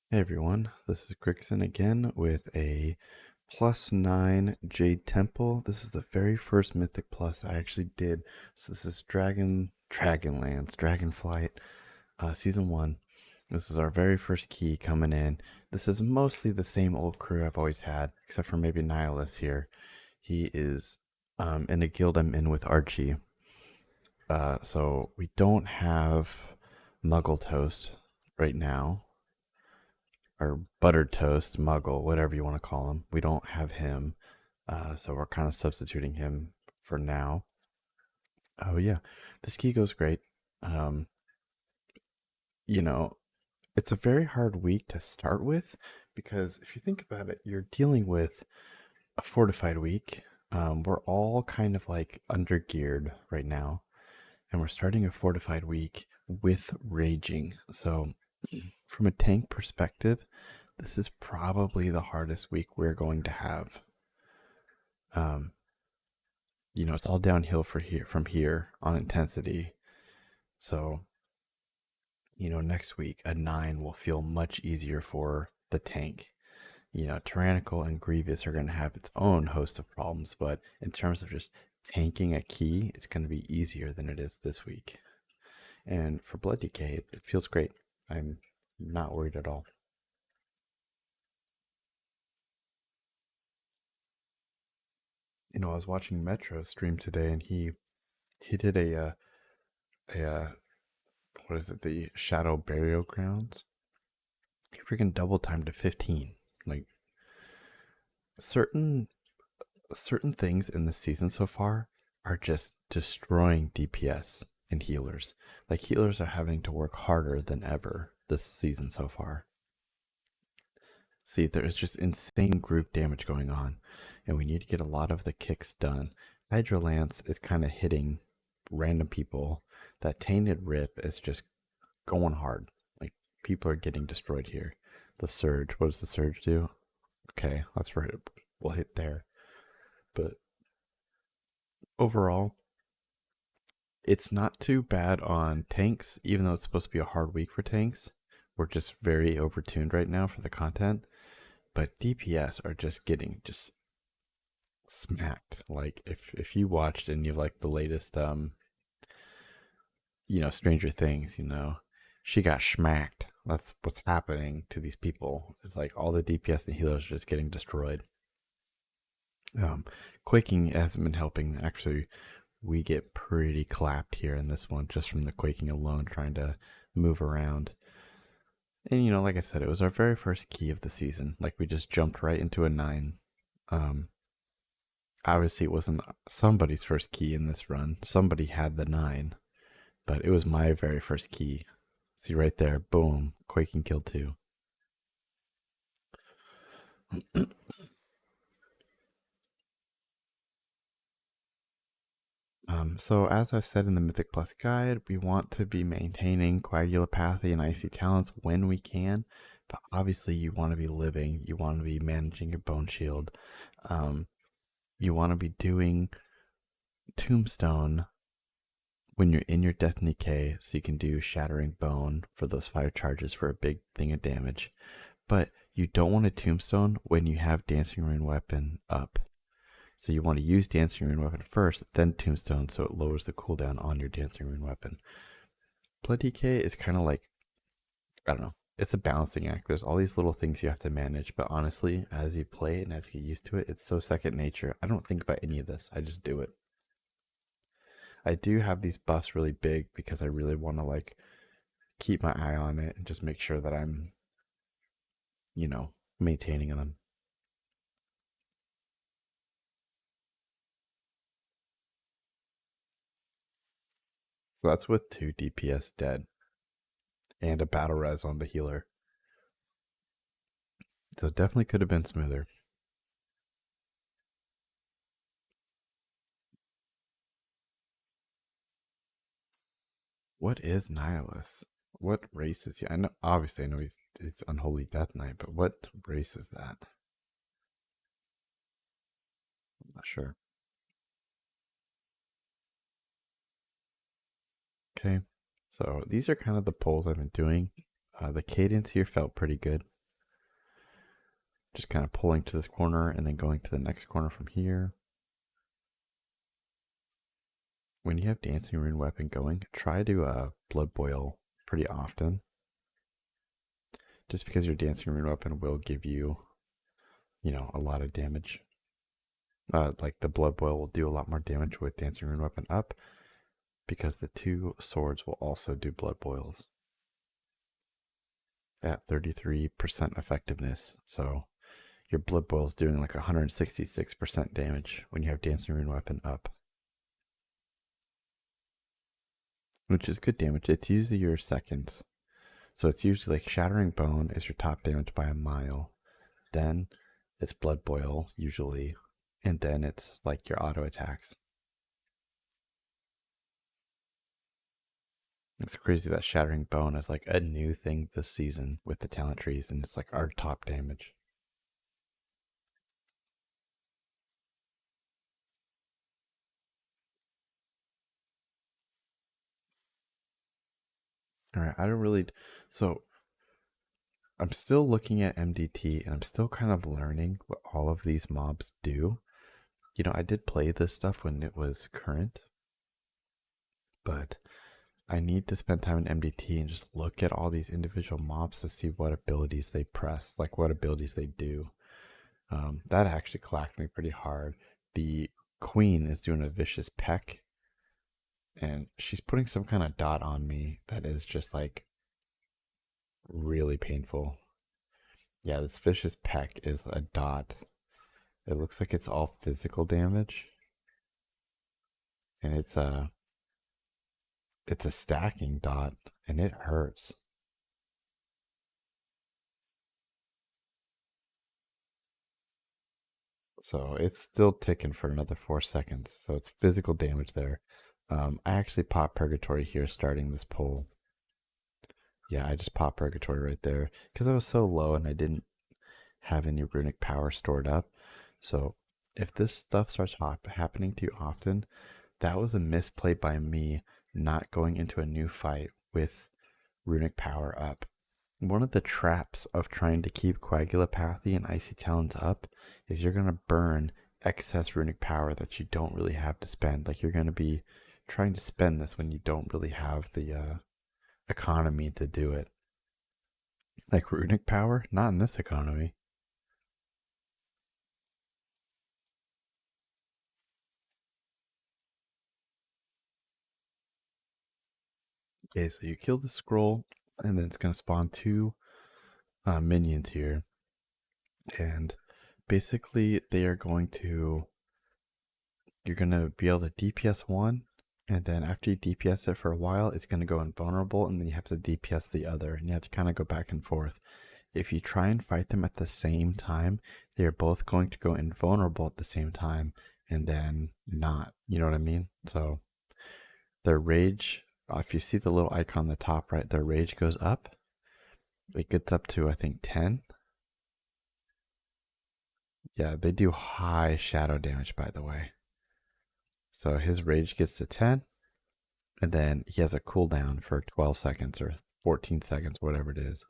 Hey everyone, this is Grixon again with a +9 Jade Temple. This is the very first Mythic Plus I actually did. So this is Dragonlance, Dragonflight, Season 1. This is our very first key coming in. This is mostly the same old crew I've always had, except for maybe Nihilus here. He is in a guild I'm in with Archie. So we don't have Muggle Toast right now, or buttered toast, muggle, whatever you want to call him. We don't have him, so we're kind of substituting him for now. Oh yeah, this key goes great. Um, you know, it's a very hard week to start with because if you think about it, you're dealing with a fortified week. We're all kind of like under geared right now, and we're starting a fortified week with raging. So, from a tank perspective, this is probably the hardest week we're going to have. Um, it's all downhill from here on intensity. So, next week a 9 will feel much easier for the tank. Tyrannical and Grievous are going to have its own host of problems, but in terms of just tanking a key, it's going to be easier than it is this week. And for Blood Decay, it feels great. I'm not worried at all. I was watching Metro stream today, and he did a what is it? The Shadow Burial Grounds. He freaking double timed to 15. Like certain certain things in the season so far are just destroying DPS and healers. Like healers are having to work harder than ever this season so far. See, there is just insane group damage going on, and we need to get a lot of the kicks done. Hydro Lance is kind of hitting random people. That Tainted Rip is just going hard. Like people are getting destroyed here. The Surge, what does the Surge do? Okay, that's right. We'll hit there. But overall, it's not too bad on tanks, even though it's supposed to be a hard week for tanks. We're just very overtuned right now for the content. But DPS are just getting just smacked. Like if you watched and you like the latest Stranger Things, she got smacked. That's what's happening to these people. It's like all the DPS and healers are just getting destroyed. Um, Quaking hasn't been helping. Actually, we get pretty clapped here in this one just from the quaking alone, trying to move around. And like I said, it was our very first key of the season. Like we just jumped right into a 9. Um, Obviously, it wasn't somebody's first key in this run. Somebody had the 9, but it was my very first key. See right there, boom, quaking kill 2. So as I've said in the Mythic Plus guide, we want to be maintaining coagulopathy and icy talents when we can, but obviously you want to be living, you want to be managing your bone shield, um, you want to be doing tombstone when you're in your death and decay, so you can do shattering bone for those 5 charges for a big thing of damage, but you don't want a tombstone when you have dancing rune weapon up. So you want to use Dancing Rune Weapon first, then Tombstone, so it lowers the cooldown on your Dancing Rune Weapon. Blood DK is kind of like, I don't know, it's a balancing act. There's all these little things you have to manage, but honestly, as you play and as you get used to it, it's so second nature. I don't think about any of this. I just do it. I do have these buffs really big because I really want to like keep my eye on it and just make sure that I'm, maintaining them. So that's with 2 DPS dead and a battle res on the healer. So it definitely could have been smoother. What is Nihilus? What race is he? I know, obviously, I know it's Unholy Death Knight, but what race is that? I'm not sure. Okay, so these are kind of the polls I've been doing. The cadence here felt pretty good. Just kind of pulling to this corner and then going to the next corner from here. When you have Dancing Rune Weapon going, try to Blood Boil pretty often. Just because your Dancing Rune Weapon will give you, a lot of damage. Like the Blood Boil will do a lot more damage with Dancing Rune Weapon up because the two swords will also do Blood Boils at 33% effectiveness. So your Blood Boil is doing like 166% damage when you have Dancing Rune Weapon up, which is good damage. It's usually your second. So it's usually like Shattering Bone is your top damage by a mile. Then it's Blood Boil usually, and then it's like your auto attacks. It's crazy that Shattering Bone is like a new thing this season with the talent trees, and it's like our top damage. All right, I don't really. So I'm still looking at MDT, and I'm still kind of learning what all of these mobs do. I did play this stuff when it was current, but I need to spend time in MDT and just look at all these individual mobs to see what abilities they press, like what abilities they do. That actually clacked me pretty hard. The queen is doing a vicious peck, and she's putting some kind of dot on me that is just like really painful. Yeah, this vicious peck is a dot. It looks like it's all physical damage, and it's a stacking dot, and it hurts. So it's still ticking for another 4 seconds. So it's physical damage there. I actually popped Purgatory here starting this pull. Yeah, I just popped Purgatory right there because I was so low and I didn't have any runic power stored up. So if this stuff starts happening to you often, that was a misplay by me not going into a new fight with runic power up. One of the traps of trying to keep Coagulopathy and Icy Talons up is you're going to burn excess runic power that you don't really have to spend. Like you're going to be trying to spend this when you don't really have the economy to do it. Like runic power? Not in this economy. Okay, so you kill the scroll, and then it's going to spawn two minions here. And basically, you're going to be able to DPS one, and then after you DPS it for a while, it's going to go invulnerable, and then you have to DPS the other, and you have to kind of go back and forth. If you try and fight them at the same time, they are both going to go invulnerable at the same time, and then not. You know what I mean? So their rage, if you see the little icon on the top right, their rage goes up. It gets up to, I think, 10. Yeah, they do high shadow damage, by the way. So his rage gets to 10, and then he has a cooldown for 12 seconds or 14 seconds, whatever it is.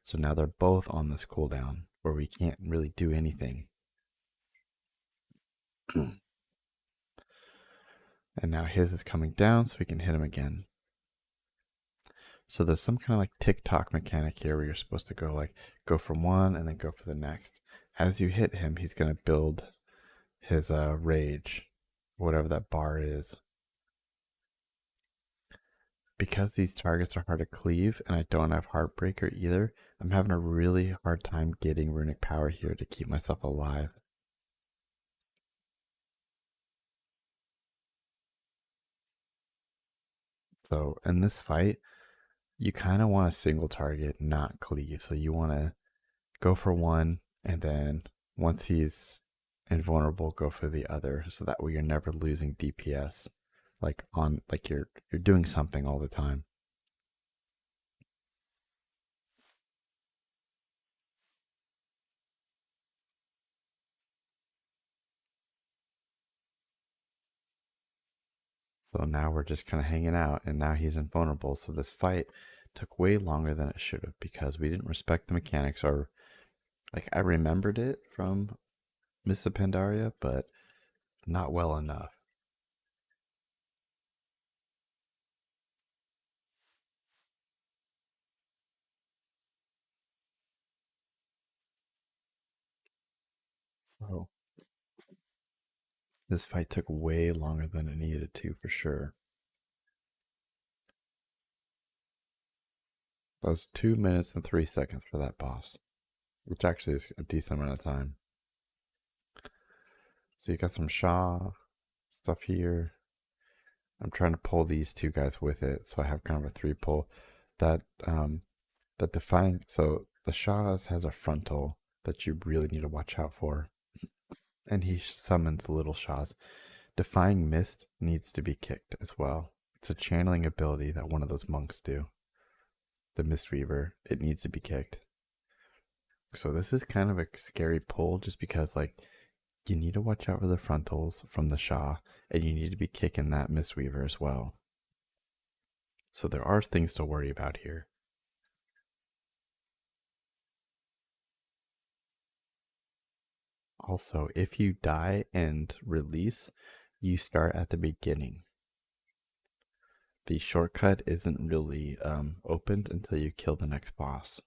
So now they're both on this cooldown where we can't really do anything. And now his is coming down so we can hit him again. So there's some kind of like TikTok mechanic here where you're supposed to go from one and then go for the next. As you hit him, he's going to build his rage, whatever that bar is. Because these targets are hard to cleave and I don't have Heartbreaker either, I'm having a really hard time getting runic power here to keep myself alive. So in this fight, you kind of want a single target, not cleave. So you want to go for one, and then once he's invulnerable, go for the other. So that way you're never losing DPS. Like you're doing something all the time. So now we're just kind of hanging out, and now he's invulnerable. So this fight took way longer than it should have because we didn't respect the mechanics. Like I remembered it from Miss Pandaria, but not well enough. So this fight took way longer than it needed to, for sure. That was 2 minutes and 3 seconds for that boss, which actually is a decent amount of time. So you got some Shaw stuff here. I'm trying to pull these two guys with it, so I have kind of a three pull. That that define so the Shaw's has a frontal that you really need to watch out for, and he summons little Shaws. Defying Mist needs to be kicked as well. It's a channeling ability that one of those monks do. The Mistweaver, it needs to be kicked. So this is kind of a scary pull just because like you need to watch out for the frontals from the Shaw, and you need to be kicking that Mistweaver as well. So there are things to worry about here. Also, if you die and release, you start at the beginning. The shortcut isn't really opened until you kill the next boss.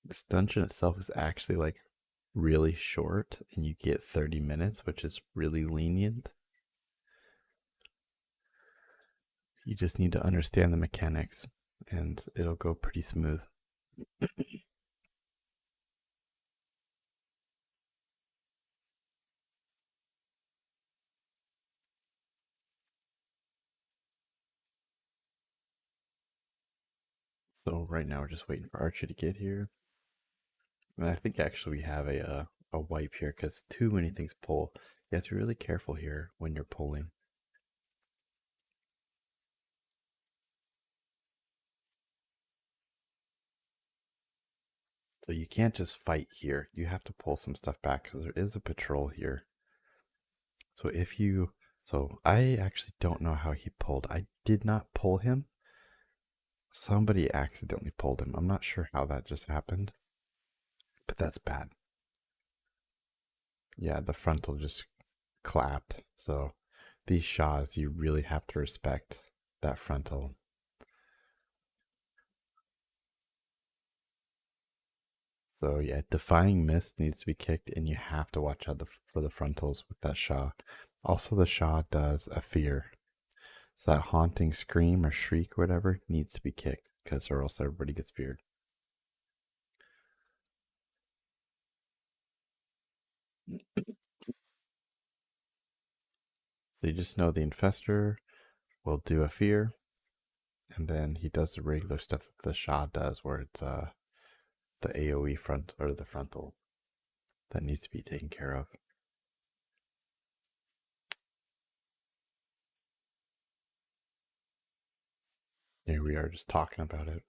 This dungeon itself is actually like really short, and you get 30 minutes, which is really lenient. You just need to understand the mechanics, and it'll go pretty smooth. So right now we're just waiting for Archie to get here. And I think actually we have a wipe here because too many things pull. You have to be really careful here when you're pulling. So you can't just fight here. You have to pull some stuff back because there is a patrol here. So if you, so I actually don't know how he pulled. I did not pull him. Somebody accidentally pulled him. I'm not sure how that just happened, but that's bad. Yeah, the frontal just clapped. So these Shaws, you really have to respect that frontal. So yeah, Defying Mist needs to be kicked, and you have to watch out for the frontals with that Shaw. Also, the Shaw does a fear. So that haunting scream or shriek or whatever needs to be kicked, because or else everybody gets feared. So you just know the Infestor will do a fear, and then he does the regular stuff that the Shaw does, where it's the AoE front or the frontal that needs to be taken care of. Here we are just talking about it.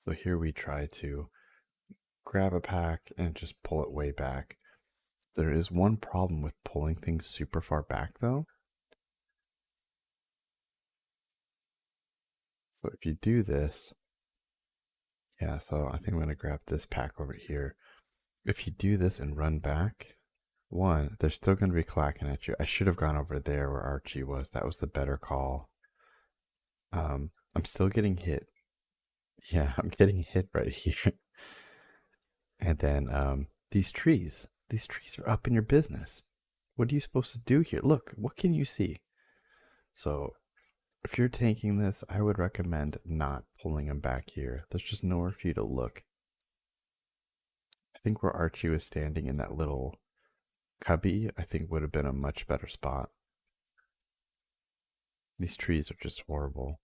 So here we try to grab a pack and just pull it way back. There is one problem with pulling things super far back though. So if you do this, yeah, so I think I'm going to grab this pack over here. If you do this and run back, one, they're still going to be clacking at you. I should have gone over there where Archie was. That was the better call. I'm still getting hit. Yeah, I'm getting hit right here. And then these trees are up in your business. What are you supposed to do here? Look, what can you see? So if you're tanking this, I would recommend not pulling him back here. There's just nowhere for you to look. I think where Archie was standing in that little cubby, I think would have been a much better spot. These trees are just horrible.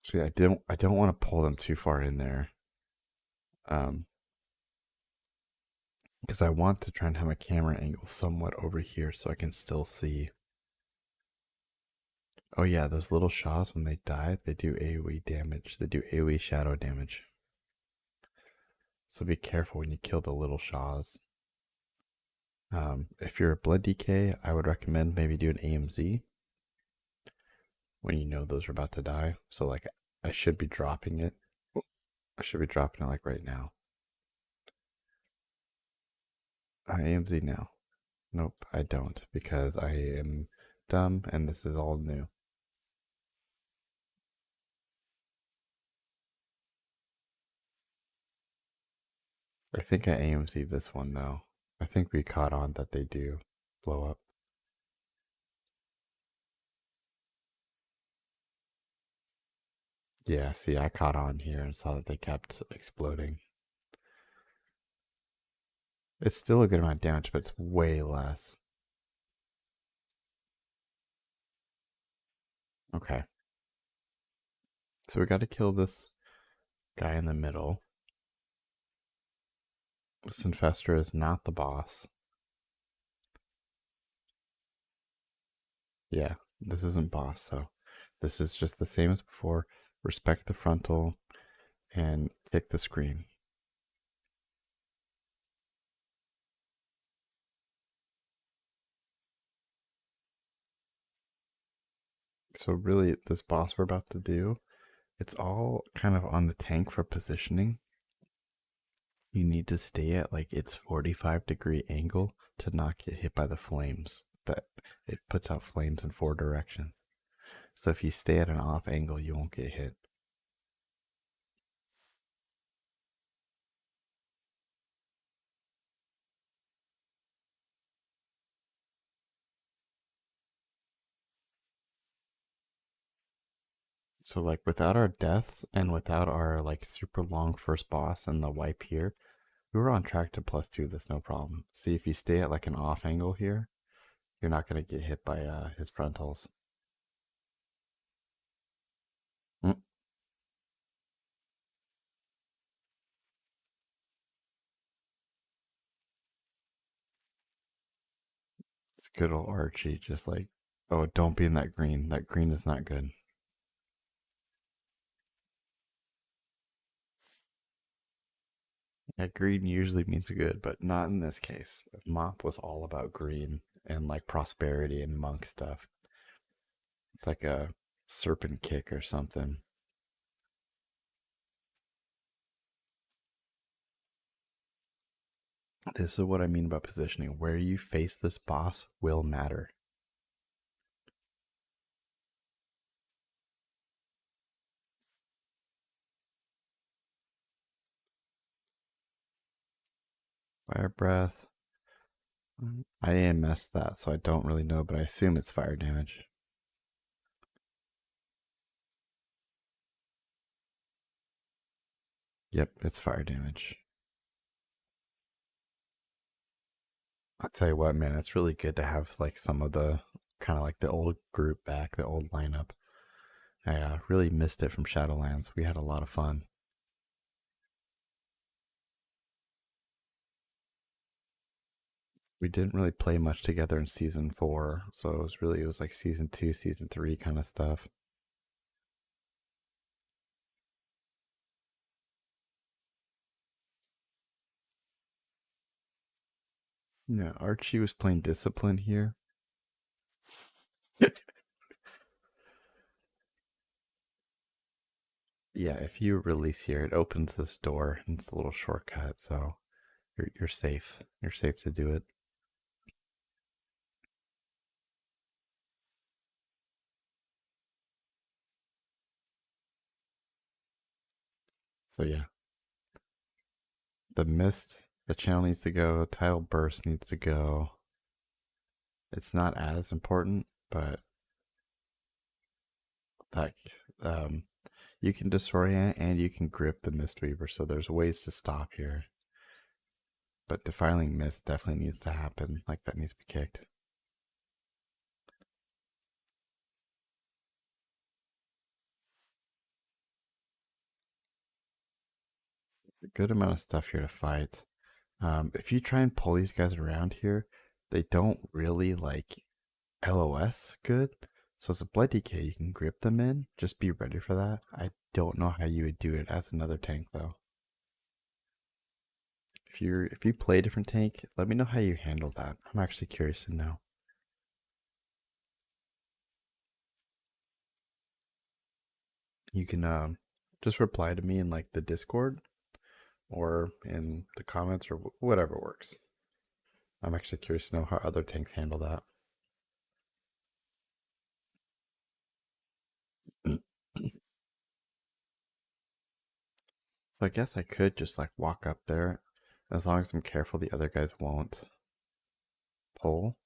So yeah, I don't want to pull them too far in there. Um, because I want to try and have my camera angle somewhat over here so I can still see. Oh yeah, those little shaws when they die, they do AoE damage. They do AoE shadow damage. So be careful when you kill the little shaws. If you're a blood DK, I would recommend maybe do an AMZ when you know those are about to die. So like I should be dropping it. I should be dropping it like right now. AMZ now. Nope, I don't because I am dumb and this is all new. I think I AMZ this one though. I think we caught on that they do blow up. Yeah, see, I caught on here and saw that they kept exploding. It's still a good amount of damage, but it's way less. Okay. So we got to kill this guy in the middle. This infestor is not the boss. Yeah, this isn't boss, so this is just the same as before. Respect the frontal and pick the screen. So really, this boss we're about to do, it's all kind of on the tank for positioning. You need to stay at like its 45-degree angle to not get hit by the flames. That it puts out flames in 4 directions. So if you stay at an off angle, you won't get hit. So like without our deaths and without our like super long first boss and the wipe here, we were on track to +2 this no problem. See if you stay at like an off angle here, you're not gonna get hit by his frontals. Mm, it's good old Archie, just like, oh, don't be in that green. That green is not good. Yeah, green usually means good, but not in this case. Mop was all about green and like prosperity and monk stuff. It's like a serpent kick or something. This is what I mean about positioning. Where you face this boss will matter. Fire breath. I AMS that, so I don't really know, but I assume it's fire damage. Yep, it's fire damage. I'll tell you what, man, it's really good to have like some of the kind of like the old group back, the old lineup. I really missed it from Shadowlands. We had a lot of fun. We didn't really play much together in season 4, so it was like season 2, season 3 kind of stuff. Yeah, Archie was playing discipline here. Yeah, if you release here, it opens this door and it's a little shortcut, so you're safe. You're safe to do it. So yeah, the mist, the channel needs to go. Tidal burst needs to go. It's not as important, but that you can disorient and you can grip the Mistweaver. So there's ways to stop here. But defiling mist definitely needs to happen. Like that needs to be kicked. A good amount of stuff here to fight. If you try and pull these guys around here, they don't really like LOS good. So as a blood DK, you can grip them in. Just be ready for that. I don't know how you would do it as another tank though. If you play a different tank, let me know how you handle that. I'm actually curious to know. You can just reply to me in like the Discord or in the comments or whatever works. I'm actually curious to know how other tanks handle that. So I guess I could just like walk up there. As long as I'm careful, the other guys won't pull.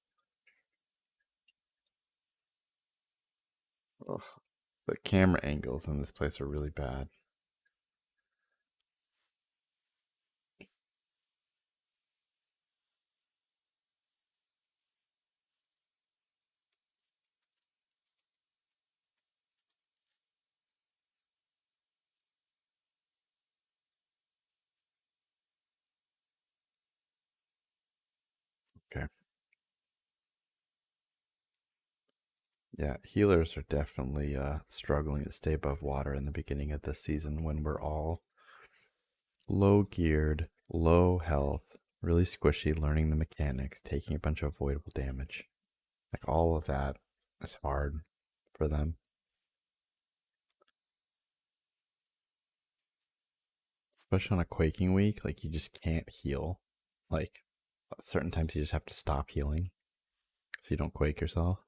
Ugh, the camera angles in this place are really bad. Okay. Yeah, healers are definitely struggling to stay above water in the beginning of this season when we're all low geared, low health, really squishy, learning the mechanics, taking a bunch of avoidable damage. Like all of that is hard for them. Especially on a quaking week, like you just can't heal. Like certain times you just have to stop healing so you don't quake yourself.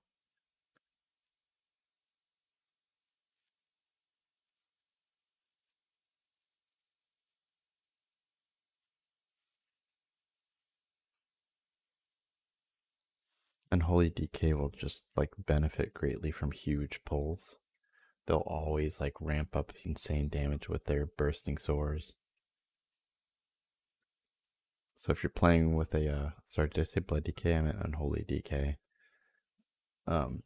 And Holy DK will just like benefit greatly from huge pulls. They'll always like ramp up insane damage with their bursting swords. So if you're playing with a sorry, did I say blood DK? I meant unholy DK. Um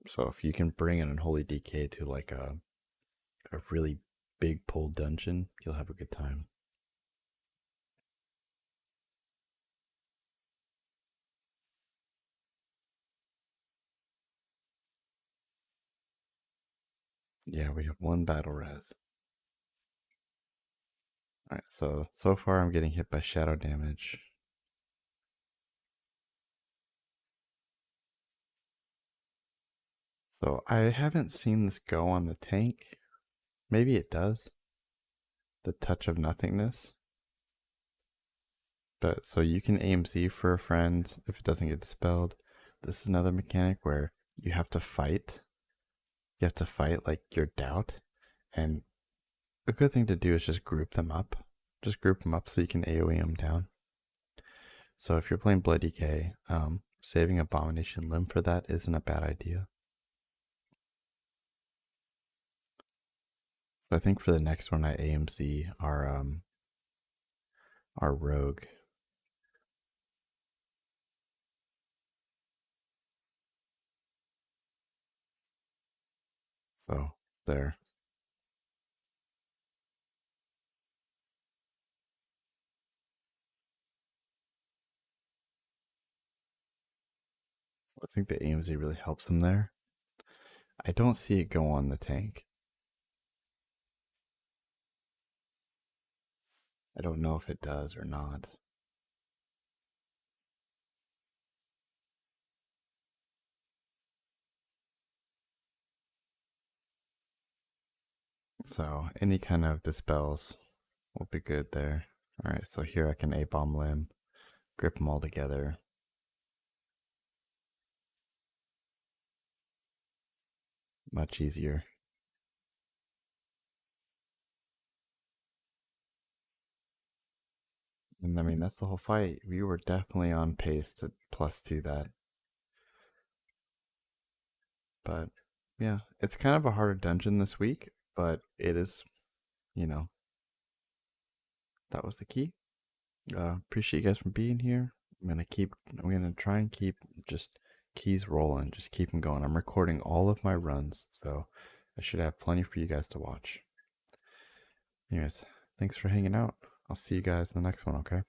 so if you can bring an unholy DK to like a really big pull dungeon, you'll have a good time. Yeah, we have one battle res. Alright, so far I'm getting hit by shadow damage. So I haven't seen this go on the tank. Maybe it does. The touch of nothingness. But so you can AMZ for a friend if it doesn't get dispelled. This is another mechanic where you have to fight. You have to fight like your doubt. And a good thing to do is just group them up. Just group them up so you can AoE them down. So if you're playing Blood DK, saving Abomination Limb for that isn't a bad idea. So I think for the next one I AMZ our rogue. So there. I think the AMZ really helps them there. I don't see it go on the tank. I don't know if it does or not. So any kind of dispels will be good there. Alright, so here I can A-bomb limb, grip them all together. Much easier. And I mean, that's the whole fight. We were definitely on pace to +2 that. But yeah, it's kind of a harder dungeon this week, but it is, you know, that was the key. Appreciate you guys for being here. I'm gonna try and keep just keys rolling, just keep them going. I'm recording all of my runs, so I should have plenty for you guys to watch. Anyways, thanks for hanging out. I'll see you guys in the next one, okay?